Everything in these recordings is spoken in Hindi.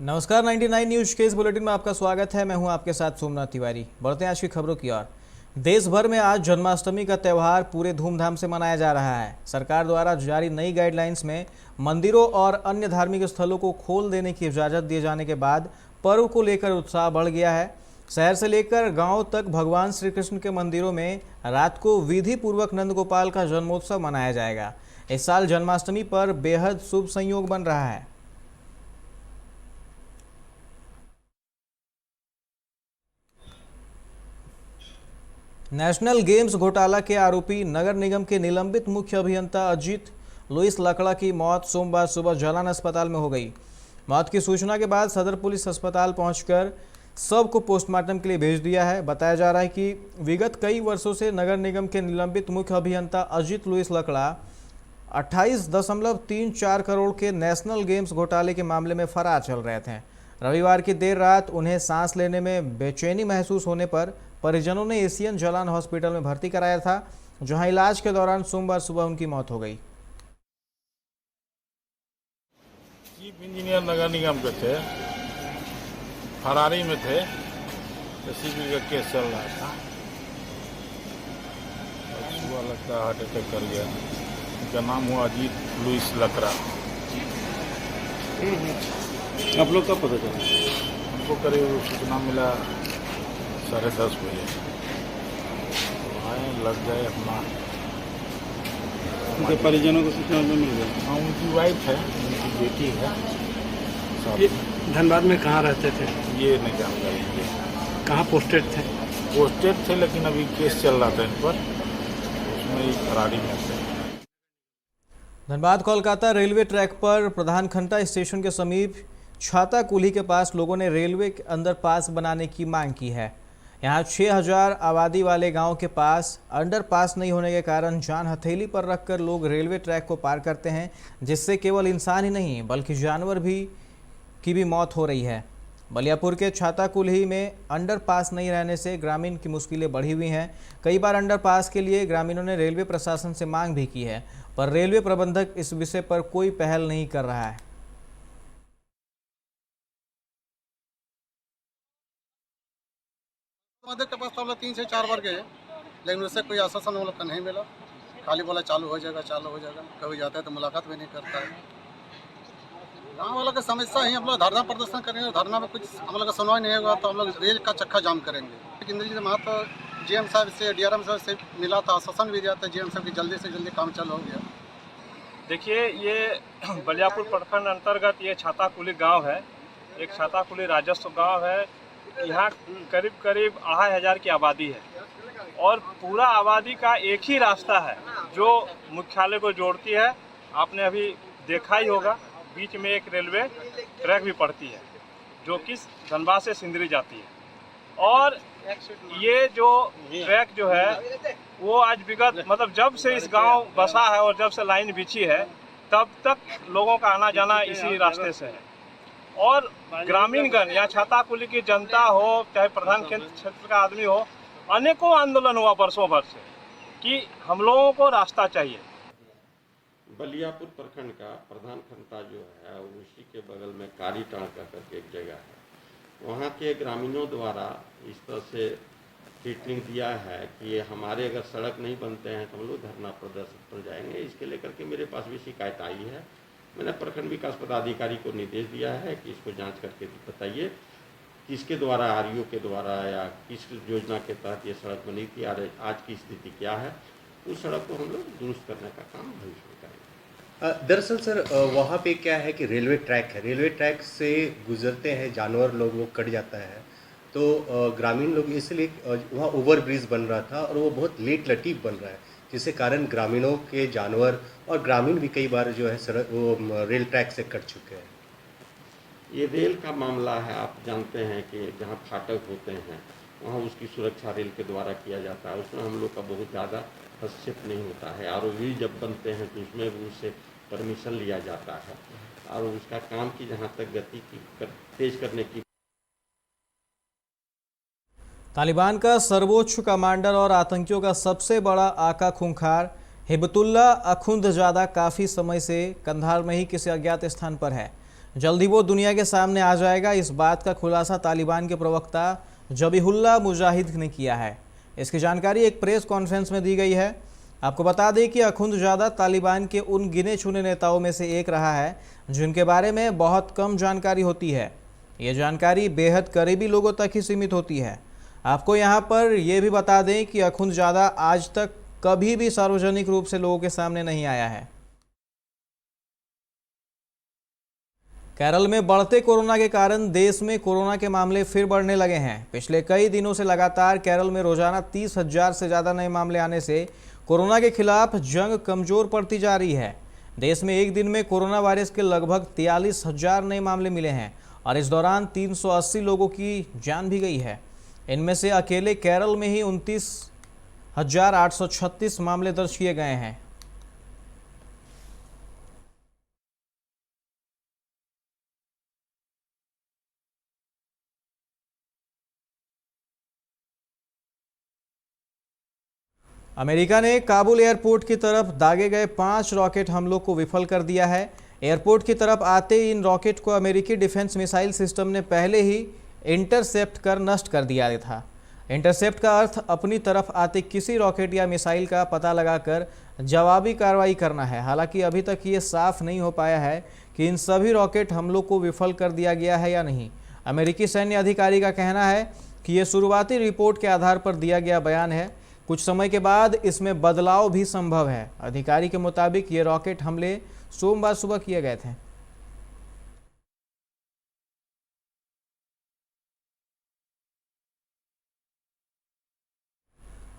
नमस्कार 99 न्यूज के इस बुलेटिन में आपका स्वागत है। मैं हूं आपके साथ सोमनाथ तिवारी। बढ़ते हैं आज की खबरों की ओर। देश भर में आज जन्माष्टमी का त्यौहार पूरे धूमधाम से मनाया जा रहा है। सरकार द्वारा जारी नई गाइडलाइंस में मंदिरों और अन्य धार्मिक स्थलों को खोल देने की इजाज़त दिए जाने के बाद पर्व को लेकर उत्साह बढ़ गया है। शहर से लेकर गाँव तक भगवान श्री कृष्ण के मंदिरों में रात को विधि पूर्वक नंद गोपाल का जन्मोत्सव मनाया जाएगा। इस साल जन्माष्टमी पर बेहद शुभ संयोग बन रहा है। नेशनल गेम्स घोटाला के आरोपी नगर निगम के निलंबित मुख्य अभियंता अजीत लुइस लकड़ा की मौत सोमवार सुबह जालान अस्पताल में हो गई। मौत की सूचना के बाद सदर पुलिस अस्पताल पहुंचकर शव को पोस्टमार्टम के लिए भेज दिया है। बताया जा रहा है कि विगत कई वर्षों से नगर निगम के निलंबित मुख्य अभियंता अजीत लुइस लकड़ा 28.34 करोड़ के नेशनल गेम्स घोटाले के मामले में फरार चल रहे थे। रविवार की देर रात उन्हें सांस लेने में बेचैनी महसूस होने पर परिजनों ने एशियन जालान हॉस्पिटल में भर्ती कराया था, जहां इलाज के दौरान सोमवार सुबह उनकी मौत हो गई। चीफ इंजीनियर नगर निगम के थे, फरारी में थे, सीबी का केस चल रहा था। सुबह लगता है हार्ट अटैक कर गया। उनका नाम हुआ अजीत लुइस लकड़ा। आप लोग कब पता चला? हमको करीब सूचना मिला 10:30 बजे। आए लग गए अपना। उनके परिजनों को सूचना मिल गई? हाँ, उनकी वाइफ है, उनकी बेटी है। ये धनबाद में कहाँ रहते थे? ये नहीं जानकारी। कहाँ पोस्टेड थे? पोस्टेड थे, लेकिन अभी केस चल रहा था इन पर, उसमें ही फरारी में थे। धनबाद कोलकाता रेलवे ट्रैक पर प्रधान खंडा स्टेशन के समीप छाता कुली के पास लोगों ने रेलवे के अंडर पास बनाने की मांग की है। यहाँ 6000 आबादी वाले गांव के पास अंडर पास नहीं होने के कारण जान हथेली पर रखकर लोग रेलवे ट्रैक को पार करते हैं, जिससे केवल इंसान ही नहीं बल्कि जानवर की भी मौत हो रही है। बलियापुर के छाता कुल्ही में अंडर पास नहीं रहने से ग्रामीण की मुश्किलें बढ़ी हुई हैं। कई बार अंडर पास के लिए ग्रामीणों ने रेलवे प्रशासन से मांग भी की है, पर रेलवे प्रबंधक इस विषय पर कोई पहल नहीं कर रहा है। के पास तो हम लोग 3 से 4 बार गए, लेकिन उससे कोई आश्वासन हम लोग का नहीं मिला। खाली बोला चालू हो जाएगा, चालू हो जाएगा। कभी जाता है तो मुलाकात भी नहीं करता है। गाँव वालों की समस्या ही हम लोग धरना प्रदर्शन करेंगे, धरना में कुछ हम लोग का सुनवाई नहीं होगा तो हम लोग रेल का चक्का जाम करेंगे। इंद्रजीत महतो जीएम साहब से, डीआरएम साहब से मिला था, आश्वासन भी दिया था जीएम साहब की जल्दी से जल्दी काम चालू हो गया। देखिए, ये बलियापुर प्रखंड अंतर्गत ये छाताकुली गांव है। एक छाताकुली राजस्व गांव है। यहाँ करीब 2500 की आबादी है और पूरा आबादी का एक ही रास्ता है जो मुख्यालय को जोड़ती है। आपने अभी देखा ही होगा, बीच में एक रेलवे ट्रैक भी पड़ती है जो कि धनबाद से सिंदरी जाती है। और ये जो ट्रैक जो है वो आज विगत मतलब जब से इस गांव बसा है और जब से लाइन बिछी है तब तक लोगों का आना जाना इसी रास्ते से है। और ग्रामीणगण या छाताकुली की जनता हो, चाहे प्रधान क्षेत्र का आदमी हो, अनेकों आंदोलन हुआ वर्षों भर से कि हम लोगों को रास्ता चाहिए। बलियापुर प्रखंड का प्रधान खंडा जो है उसी के बगल में कारी टाँका करके एक जगह है। वहाँ के ग्रामीणों द्वारा इस तरह से ट्रीटमेंट दिया है कि हमारे अगर सड़क नहीं बनते हैं तो हम लोग धरना प्रदर्शन पर जाएंगे। इसके लेकर के मेरे पास भी शिकायत आई है। मैंने प्रखंड विकास पदाधिकारी को निर्देश दिया है कि इसको जांच करके बताइए किसके द्वारा, आरईओ के द्वारा या किस योजना के तहत ये सड़क बनी थी, आज की स्थिति क्या है। उस सड़क को हम लोग दुरुस्त करने का काम भविष्य में करेंगे। दरअसल सर वहाँ पे क्या है कि रेलवे ट्रैक है, रेलवे ट्रैक से गुजरते हैं जानवर, लोग वो कट जाता है। तो ग्रामीण लोग इसलिए वहाँ ओवरब्रिज बन रहा था और वो बहुत लेट लटीफ बन रहा है, जिसके कारण ग्रामीणों के जानवर और ग्रामीण भी कई बार जो है सड़क वो रेल ट्रैक से कट चुके हैं। ये रेल का मामला है। आप जानते हैं कि जहाँ फाटक होते हैं वहाँ उसकी सुरक्षा रेल के द्वारा किया जाता है। उसमें हम लोग का बहुत ज़्यादा हस्तक्षेप नहीं होता है। आरओवी जब बनते हैं तो उसमें भी उससे परमिशन लिया जाता है और उसका काम की जहाँ तक गति की तेज करने की। तालिबान का सर्वोच्च कमांडर और आतंकियों का सबसे बड़ा आका खूंखार हिब्बतुल्लाह अखुंदजादा काफ़ी समय से कंधार में ही किसी अज्ञात स्थान पर है। जल्द ही वो दुनिया के सामने आ जाएगा। इस बात का खुलासा तालिबान के प्रवक्ता जबीहुल्लाह मुजाहिद ने किया है। इसकी जानकारी एक प्रेस कॉन्फ्रेंस में दी गई है। आपको बता दें कि अखुंदजादा तालिबान के उन गिने चुने नेताओं में से एक रहा है जिनके बारे में बहुत कम जानकारी होती है। ये जानकारी बेहद करीबी लोगों तक ही सीमित होती है। आपको यहाँ पर यह भी बता दें कि अखुंदजादा आज तक कभी भी सार्वजनिक रूप से लोगों के सामने नहीं आया है। केरल में बढ़ते कोरोना के कारण देश में कोरोना के मामले फिर बढ़ने लगे हैं। पिछले कई दिनों से लगातार केरल में रोजाना 30,000 से ज़्यादा नए मामले आने से कोरोना के खिलाफ जंग कमजोर पड़ती जा रही है। देश में एक दिन में कोरोना वायरस के लगभग 43,000 नए मामले मिले हैं और इस दौरान 380 लोगों की जान भी गई है। इनमें से अकेले केरल में ही 29,836 मामले दर्ज किए गए हैं। अमेरिका ने काबुल एयरपोर्ट की तरफ दागे गए 5 रॉकेट हमलों को विफल कर दिया है। एयरपोर्ट की तरफ आते ही इन रॉकेट को अमेरिकी डिफेंस मिसाइल सिस्टम ने पहले ही इंटरसेप्ट कर नष्ट कर दिया था। इंटरसेप्ट का अर्थ अपनी तरफ आते किसी रॉकेट या मिसाइल का पता लगाकर जवाबी कार्रवाई करना है। हालांकि अभी तक ये साफ नहीं हो पाया है कि इन सभी रॉकेट हमलों को विफल कर दिया गया है या नहीं। अमेरिकी सैन्य अधिकारी का कहना है कि ये शुरुआती रिपोर्ट के आधार पर दिया गया बयान है। कुछ समय के बाद इसमें बदलाव भी संभव है। अधिकारी के मुताबिक ये रॉकेट हमले सोमवार सुबह किए गए थे।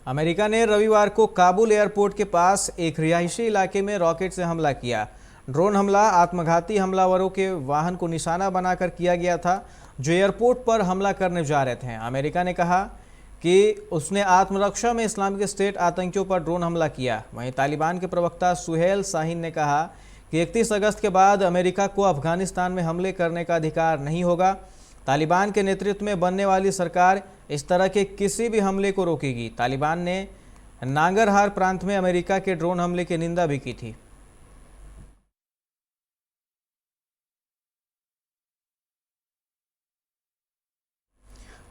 अमेरिका ने रविवार को काबुल एयरपोर्ट के पास एक रिहायशी इलाके में रॉकेट से हमला किया। ड्रोन हमला आत्मघाती हमलावरों के वाहन को निशाना बनाकर किया गया था जो एयरपोर्ट पर हमला करने जा रहे थे। अमेरिका ने कहा कि उसने आत्मरक्षा में इस्लामिक स्टेट आतंकियों पर ड्रोन हमला किया। वहीं तालिबान के प्रवक्ता सुहेल शाहीन ने कहा कि 31 अगस्त के बाद अमेरिका को अफगानिस्तान में हमले करने का अधिकार नहीं होगा। तालिबान के नेतृत्व में बनने वाली सरकार इस तरह के किसी भी हमले को रोकेगी। तालिबान ने नांगरहार प्रांत में अमेरिका के ड्रोन हमले की निंदा भी की थी।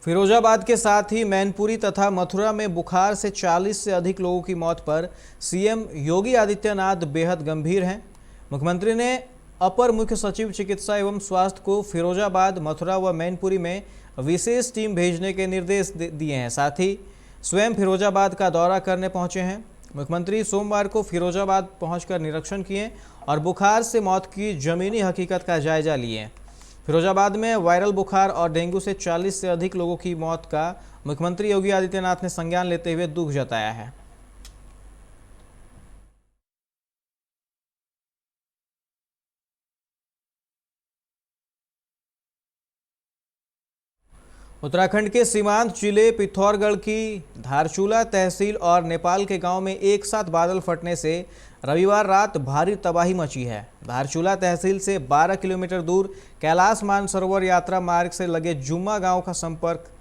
फिरोजाबाद के साथ ही मैनपुरी तथा मथुरा में बुखार से 40 से अधिक लोगों की मौत पर सीएम योगी आदित्यनाथ बेहद गंभीर हैं। मुख्यमंत्री ने अपर मुख्य सचिव चिकित्सा एवं स्वास्थ्य को फिरोजाबाद, मथुरा व मैनपुरी में विशेष टीम भेजने के निर्देश दिए हैं। साथ ही स्वयं फिरोजाबाद का दौरा करने पहुंचे हैं। मुख्यमंत्री सोमवार को फिरोजाबाद पहुंचकर निरीक्षण किए और बुखार से मौत की जमीनी हकीकत का जायजा लिए। फिरोजाबाद में वायरल बुखार और डेंगू से 40 से अधिक लोगों की मौत का मुख्यमंत्री योगी आदित्यनाथ ने संज्ञान लेते हुए दुख जताया है। उत्तराखंड के सीमांत जिले पिथौरागढ़ की धारचूला तहसील और नेपाल के गांव में एक साथ बादल फटने से रविवार रात भारी तबाही मची है। धारचूला तहसील से 12 किलोमीटर दूर कैलाश मानसरोवर यात्रा मार्ग से लगे जुम्मा गांव का संपर्क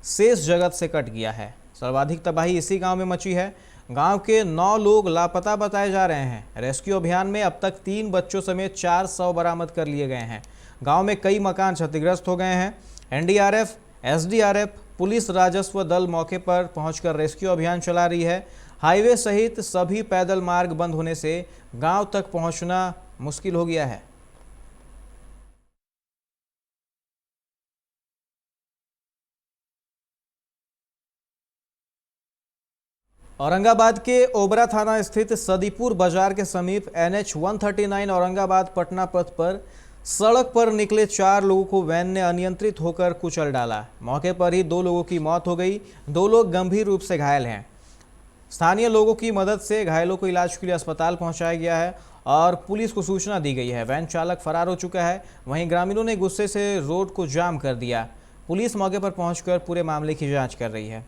शेष जगत से कट गया है। सर्वाधिक तबाही इसी गांव में मची है। गांव के 9 लोग लापता बताए जा रहे हैं। रेस्क्यू अभियान में अब तक 3 बच्चों समेत 4 शव बरामद कर लिए गए हैं। गाँव में कई मकान क्षतिग्रस्त हो गए हैं। एनडीआरएफ, एसडीआरएफ, पुलिस राजस्व दल मौके पर पहुंचकर रेस्क्यू अभियान चला रही है। हाईवे सहित सभी पैदल मार्ग बंद होने से गांव तक पहुंचना मुश्किल हो गया है। औरंगाबाद के ओबरा थाना स्थित सदीपुर बाजार के समीप NH 139 औरंगाबाद पटना पथ पर सड़क पर निकले 4 लोगों को वैन ने अनियंत्रित होकर कुचल डाला। मौके पर ही 2 लोगों की मौत हो गई। 2 लोग गंभीर रूप से घायल हैं। स्थानीय लोगों की मदद से घायलों को इलाज के लिए अस्पताल पहुंचाया गया है और पुलिस को सूचना दी गई है। वैन चालक फरार हो चुका है। वहीं ग्रामीणों ने गुस्से से रोड को जाम कर दिया। पुलिस मौके पर पहुंचकर पूरे मामले की जांच कर रही है।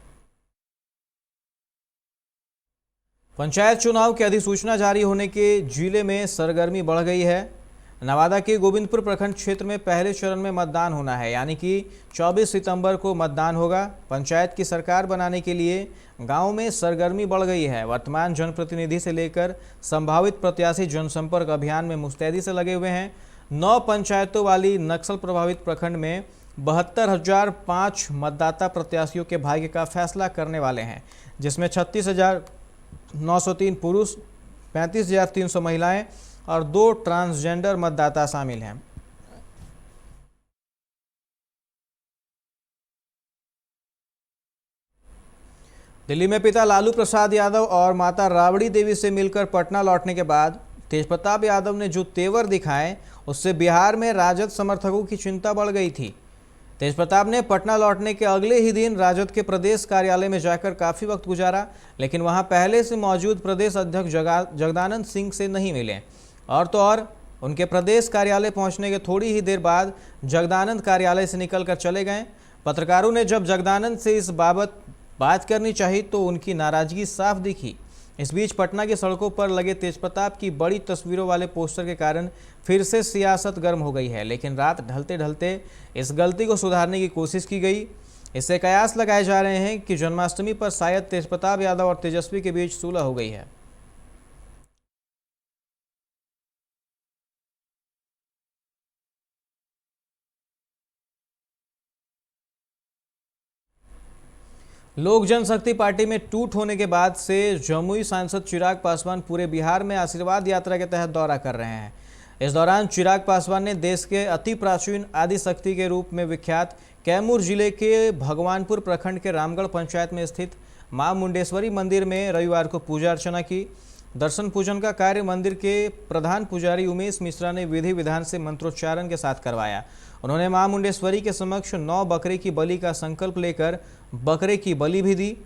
पंचायत चुनाव की अधिसूचना जारी होने के जिले में सरगर्मी बढ़ गई है। नवादा के गोविंदपुर प्रखंड क्षेत्र में पहले चरण में मतदान होना है, यानी कि 24 सितंबर को मतदान होगा। पंचायत की सरकार बनाने के लिए गांव में सरगर्मी बढ़ गई है। वर्तमान जनप्रतिनिधि से लेकर संभावित प्रत्याशी जनसंपर्क अभियान में मुस्तैदी से लगे हुए हैं। 9 पंचायतों वाली नक्सल प्रभावित प्रखंड में 72,005 मतदाता प्रत्याशियों के भाग्य का फैसला करने वाले हैं, जिसमें 36,903 पुरुष, 35,300 महिलाएं और 2 ट्रांसजेंडर मतदाता शामिल हैं। दिल्ली में पिता लालू प्रसाद यादव और माता राबड़ी देवी से मिलकर पटना लौटने के बाद तेजप्रताप यादव ने जो तेवर दिखाए, उससे बिहार में राजद समर्थकों की चिंता बढ़ गई थी। तेजप्रताप ने पटना लौटने के अगले ही दिन राजद के प्रदेश कार्यालय में जाकर काफ़ी वक्त गुजारा, लेकिन वहां पहले से मौजूद प्रदेश अध्यक्ष जगदानंद सिंह से नहीं मिले। और तो और उनके प्रदेश कार्यालय पहुंचने के थोड़ी ही देर बाद जगदानंद कार्यालय से निकलकर चले गए। पत्रकारों ने जब जगदानंद से इस बाबत बात करनी चाहिए तो उनकी नाराजगी साफ दिखी। इस बीच पटना की सड़कों पर लगे तेजप्रताप की बड़ी तस्वीरों वाले पोस्टर के कारण फिर से सियासत गर्म हो गई है, लेकिन रात ढलते ढलते इस गलती को सुधारने की कोशिश की गई। इससे कयास लगाए जा रहे हैं कि जन्माष्टमी पर शायद तेजप्रताप यादव और तेजस्वी के बीच सुलह हो गई है। लोक जनशक्ति पार्टी में टूट होने के बाद से जमुई सांसद चिराग पासवान पूरे बिहार में आशीर्वाद यात्रा के तहत दौरा कर रहे हैं। इस दौरान चिराग पासवान ने देश के अति प्राचीन आदिशक्ति के रूप में विख्यात कैमूर जिले के भगवानपुर प्रखंड के रामगढ़ पंचायत में स्थित मां मुंडेश्वरी मंदिर में रविवार को पूजा अर्चना की। दर्शन पूजन का कार्य मंदिर के प्रधान पुजारी उमेश मिश्रा ने विधि विधान से मंत्रोच्चारण के साथ करवाया। उन्होंने मां मुंडेश्वरी के समक्ष 9 बकरे की बलि का संकल्प लेकर बकरे की बलि भी दी।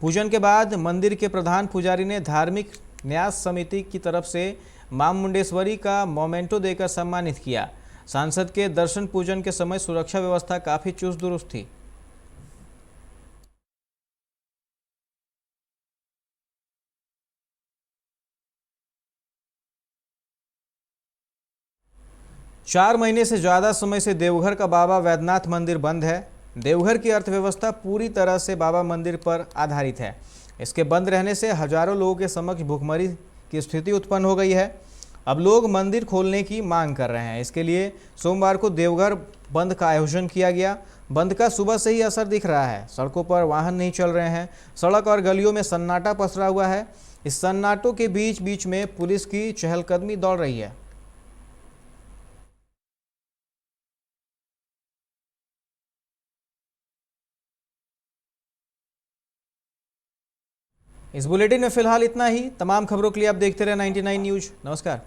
पूजन के बाद मंदिर के प्रधान पुजारी ने धार्मिक न्यास समिति की तरफ से मां मुंडेश्वरी का मोमेंटो देकर सम्मानित किया। सांसद के दर्शन पूजन के समय सुरक्षा व्यवस्था काफी चुस्त दुरुस्त थी। चार महीने से ज़्यादा समय से देवघर का बाबा वैद्यनाथ मंदिर बंद है। देवघर की अर्थव्यवस्था पूरी तरह से बाबा मंदिर पर आधारित है। इसके बंद रहने से हजारों लोगों के समक्ष भूखमरी की स्थिति उत्पन्न हो गई है। अब लोग मंदिर खोलने की मांग कर रहे हैं। इसके लिए सोमवार को देवघर बंद का आयोजन किया गया। बंद का सुबह से ही असर दिख रहा है। सड़कों पर वाहन नहीं चल रहे हैं। सड़क और गलियों में सन्नाटा पसरा हुआ है। इस सन्नाटों के बीच बीच में पुलिस की चहलकदमी दौड़ रही है। इस बुलेटिन में फिलहाल इतना ही। तमाम खबरों के लिए आप देखते रहे 99 न्यूज। नमस्कार।